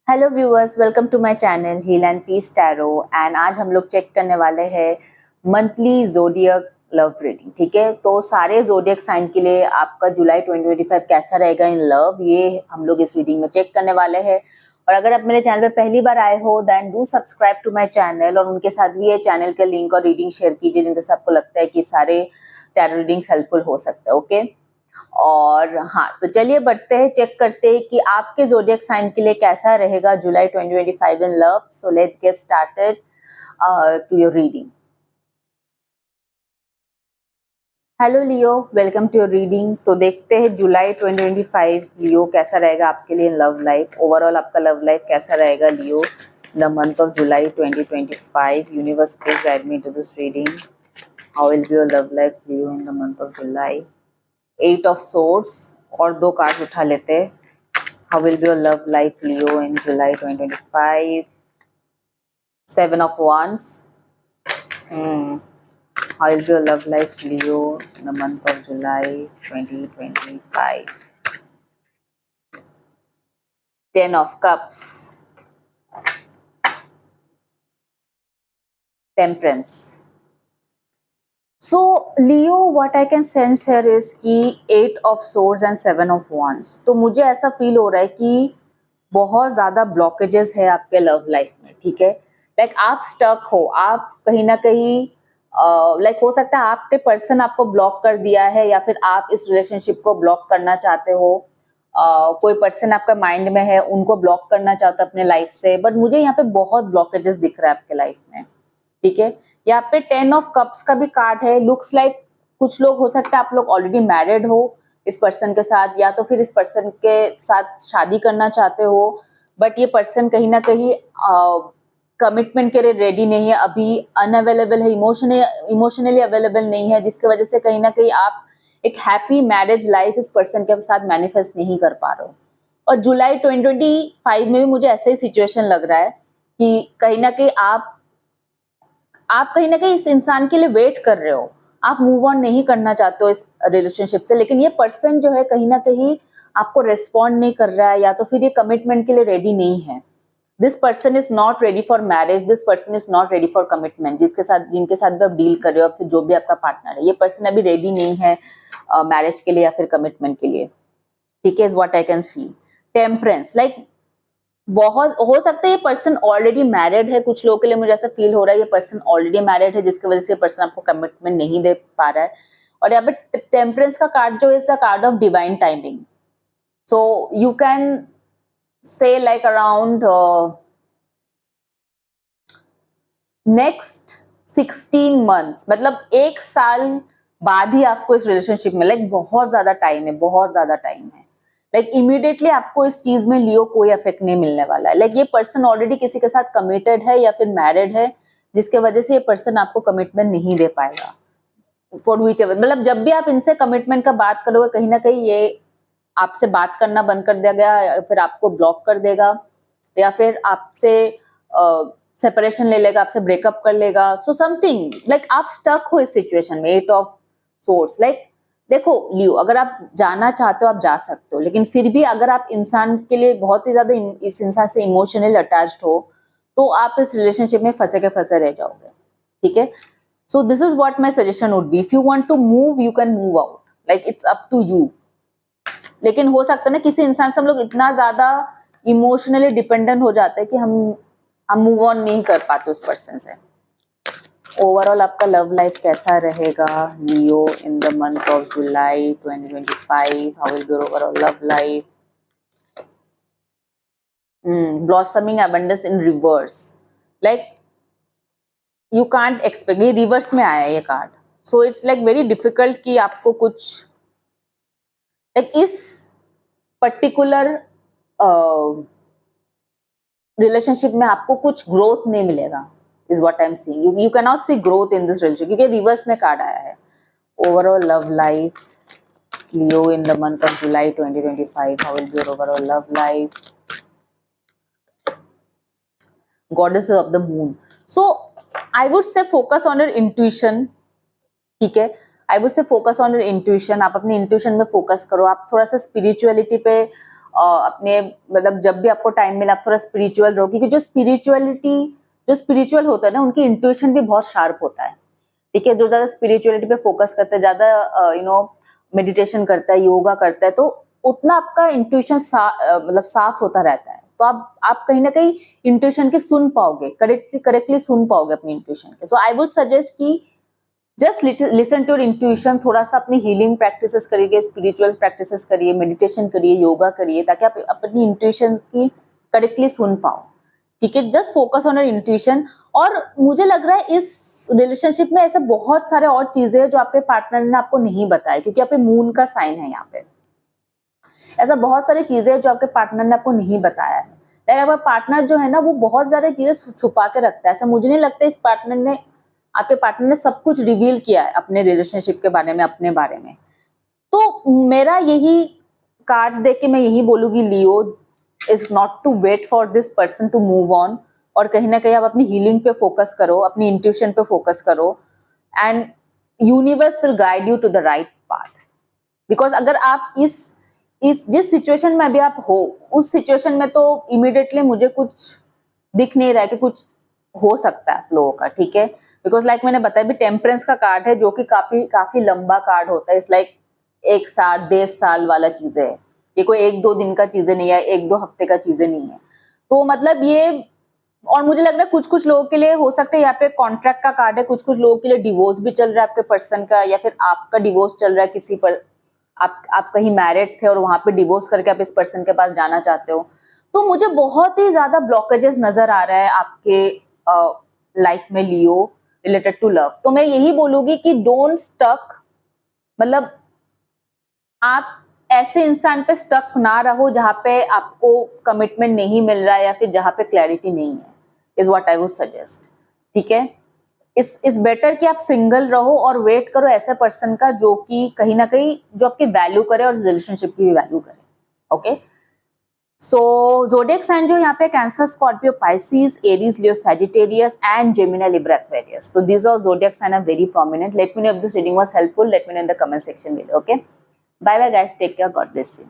Hello viewers, welcome to my channel heal and peace tarot. And आज हम लोग check करने वाले हैं मंथली ज़ोडिएक लव रीडिंग। ठीक है, तो सारे ज़ोडिएक साइन के लिए आपका जुलाई 2025 कैसा रहेगा इन लव, ये हम लोग इस रीडिंग में चेक करने वाले हैं। और अगर आप मेरे चैनल पे पहली बार आए हो then do subscribe to my channel, और उनके साथ भी ये चैनल के लिंक और रीडिंग शेयर कीजिए जिनके साथ आपको लगता है कि सारे टैरो रीडिंग्स हेल्पफुल हो सकते हैं। ओके, और हाँ, तो चलिए बढ़ते हैं, चेक करते हैं कि आपके ज़ोडिएक साइन के लिए कैसा रहेगा जुलाई 2025 in love. So let's get started to your reading. Hello Leo, welcome to your reading. तो देखते हैं जुलाई 2025 लियो कैसा रहेगा आपके लिए इन लव लाइफ। ओवरऑल आपका लव लाइफ कैसा रहेगा Leo the month of July 2025। Universe please guide me to this reading. How will be your love life Leo in the month of July. 8 of swords और दो card उठा लेते हैं। How will be your love life, Leo, in July 2025? 7 of Wands. How will be your love life, Leo, in the month of July 2025? 10 of Cups. Temperance. So, Leo, what I can sense here is कि 8 of Swords and 7 of Wands. तो मुझे ऐसा feel हो रहा है कि बहुत ज्यादा ब्लॉकेजेस है आपके लव लाइफ में। ठीक है, लाइक आप स्टक हो, आप कहीं ना कहीं लाइक हो सकता है आपके पर्सन आपको ब्लॉक कर दिया है, या फिर आप इस रिलेशनशिप को ब्लॉक करना चाहते हो। कोई पर्सन आपका माइंड में है, उनको ब्लॉक करना चाहते हो अपने लाइफ से, बट मुझे यहाँ पे बहुत ब्लॉकेजेस दिख रहा है आपके लाइफ में। ठीक है, यहाँ पे 10 ऑफ कप्स का भी कार्ड है। लुक्स लाइक कुछ लोग, हो सकता है आप लोग ऑलरेडी मैरिड हो इस पर्सन के साथ, या तो फिर इस पर्सन के साथ शादी करना चाहते हो, बट ये पर्सन कहीं ना कहीं कमिटमेंट के लिए रेडी नहीं है, अभी अनअवेलेबल है, इमोशनली अवेलेबल नहीं है, जिसकी वजह से कहीं ना कहीं आप एक हैप्पी मैरिज लाइफ इस पर्सन के साथ मैनिफेस्ट नहीं कर पा रहे हो। और जुलाई 2025 में भी मुझे ऐसा ही सिचुएशन लग रहा है कि कहीं ना कहीं आप कहीं ना कहीं इस इंसान के लिए वेट कर रहे हो, आप मूव ऑन नहीं करना चाहते हो इस रिलेशनशिप से, लेकिन ये पर्सन जो है कहीं ना कहीं आपको रेस्पॉन्ड नहीं कर रहा है, या तो फिर ये कमिटमेंट के लिए रेडी नहीं है। This person is not ready for marriage, this person is not ready for commitment. जिनके साथ भी आप डील कर रहे हो, फिर जो भी आपका पार्टनर है, ये पर्सन अभी रेडी नहीं है मैरिज के लिए या फिर कमिटमेंट के लिए। ठीक है, is what I can see. Temperance, like बहुत हो सकता है ये पर्सन ऑलरेडी मैरिड है। कुछ लोगों के लिए मुझे ऐसा फील हो रहा है ये पर्सन ऑलरेडी मैरिड है, जिसकी वजह से ये पर्सन आपको कमिटमेंट नहीं दे पा रहा है। और यहाँ पे टेम्परेंस का कार्ड जो is the card of divine timing. So you can say like around next 16 months, मतलब 1 साल बाद ही आपको इस रिलेशनशिप में, लाइक बहुत ज्यादा टाइम है, बहुत ज्यादा टाइम है। लाइक इमीडिएटली आपको इस चीज में लियो कोई इफेक्ट नहीं मिलने वाला है। लाइक ये पर्सन ऑलरेडी किसी के साथ कमिटेड है या फिर मैरिड है, जिसके वजह से ये पर्सन आपको कमिटमेंट नहीं दे पाएगा फॉर विच एवर। मतलब जब भी आप इनसे कमिटमेंट का बात करोगे, कहीं ना कहीं ये आपसे बात करना बंद कर देगा, या फिर आपको ब्लॉक कर देगा, या फिर आपसे सेपरेशन ले लेगा, आपसे ब्रेकअप कर लेगा। सो समथिंग लाइक आप स्टक हो इस सिचुएशन में। 8 ऑफ सोर्स, लाइक देखो लियो, अगर आप जाना चाहते हो आप जा सकते हो, लेकिन फिर भी अगर आप इंसान के लिए बहुत ही ज्यादा इस इंसान से इमोशनली अटैच्ड हो, तो आप इस रिलेशनशिप में फंसे के फंसे रह जाओगे। ठीक है, so this is what my suggestion would be. If you want to move you can move out, like it's up to you. लेकिन हो सकता है ना किसी इंसान से हम लोग इतना ज्यादा इमोशनली डिपेंडेंट हो जाते हैं कि हम मूव ऑन नहीं कर पाते उस पर्सन से। ओवरऑल आपका लव लाइफ कैसा रहेगा Leo in the month of July 2025? How will be your overall love life? Blossoming abundance in reverse, like you can't expect, ये रिवर्स में आया है ये card. So it's like very difficult कि आपको कुछ लाइक इस पर्टिकुलर रिलेशनशिप में आपको कुछ ग्रोथ नहीं मिलेगा, is what I am seeing. You can not see growth in this relationship, क्योंकि रिवर्स में कार्ड आया है। Overall love life Leo in the month of July 2025, how will be your overall love life? Goddess of the moon. So I would say focus on your intuition. ठीक है, I would say focus on your intuition. आप अपने intuition में focus करो, आप थोड़ा सा spirituality पे अपने मतलब जब भी आपको टाइम मिला आप थोड़ा स्पिरिचुअल रहो, क्योंकि जो स्पिरिचुअल होता है ना उनकी इंट्यूशन भी बहुत शार्प होता है, ठीक है। जो ज्यादा स्पिरिचुअलिटी पे फोकस करता है, ज्यादा मेडिटेशन करता है, योगा करता है, तो उतना आपका इंट्यूशन मतलब साफ होता रहता है। तो आप कहीं ना कहीं इंट्यूशन के सुन पाओगे, करेक्टली सुन पाओगे अपनी इंट्यूशन के। सो आई वुड सजेस्ट कि just listen to your intuition, थोड़ा सा अपनी हीलिंग प्रैक्टिसेस करिए, स्पिरिचुअल प्रैक्टिसेस करिए, मेडिटेशन करिए, योगा करिए, ताकि आप अपनी इंट्यूशन की करेक्टली सुन पाओ, ठीक है। Just focus on your intuition. और मुझे लग रहा है इस रिलेशनशिप में ऐसे बहुत सारे और चीजें हैं जो आपके पार्टनर ने आपको नहीं बताया, क्योंकि आपके मून का साइन है यहाँ पे। ऐसा बहुत सारी चीजें हैं जो आपके पार्टनर ने आपको नहीं बताया है। लाइक आपका पार्टनर जो है ना वो बहुत सारी चीजें छुपा के रखता है। ऐसा मुझे नहीं लगता आपके पार्टनर ने सब कुछ रिवील किया है अपने रिलेशनशिप के बारे में, अपने बारे में। तो मेरा यही कार्ड्स देख के मैं यही बोलूंगी, Leo is not to wait for this person to move on, और कहीं ना कहीं आप अपनी हीलिंग पे फोकस करो, अपनी इंट्यूशन पे फोकस करो, and universe will guide you to the right path. Because अगर आप जिस सिचुएशन में अभी आप हो, उस सिचुएशन में तो इमीडिएटली मुझे कुछ दिख नहीं रहा है कि कुछ हो सकता है आप लोगों का, ठीक है। बिकॉज लाइक मैंने बताया भी, टेम्परेंस का कार्ड है जो कि काफी लंबा कार्ड होता है। इट्स लाइक 1 साल 1.5 साल वाला चीजें है, ये कोई 1-2 दिन का चीजें नहीं है, 1-2 हफ्ते का चीजें नहीं है। तो मतलब ये, और मुझे लग रहा है कुछ लोगों के लिए हो सकता है यहाँ पे कॉन्ट्रैक्ट का कार्ड है, कुछ लोगों के लिए डिवोर्स भी चल रहा है आपके पर्सन का, या फिर आपका डिवोर्स चल रहा है किसी पर, आप कहीं मैरिड थे और वहां पे डिवोर्स करके आप इस पर्सन के पास जाना चाहते हो। तो मुझे बहुत ही ज्यादा ब्लॉकेजेस नजर आ रहा है आपके लाइफ में लियो, रिलेटेड टू लव। तो मैं यही बोलूंगी कि डोंट स्टक, मतलब आप ऐसे इंसान पे स्टक ना रहो जहां पे आपको कमिटमेंट नहीं मिल रहा है, या फिर जहां पे क्लैरिटी नहीं है, is what I would suggest, ठीक है। इस बेटर कि आप सिंगल रहो और वेट करो ऐसे पर्सन का जो कि कहीं ना कहीं जो आपकी वैल्यू करे और रिलेशनशिप की भी वैल्यू करे, ओके। सो ज़ोडिएक साइन जो यहाँ पे cancer, Scorpio, Pisces, Aries, Leo, Sagittarius and Gemini, Libra, Aquarius. तो these are zodiac sign are very prominent. Let me know if this reading was helpful. Let me know in the comment section below. Okay. Bye bye guys. Take care. God bless you.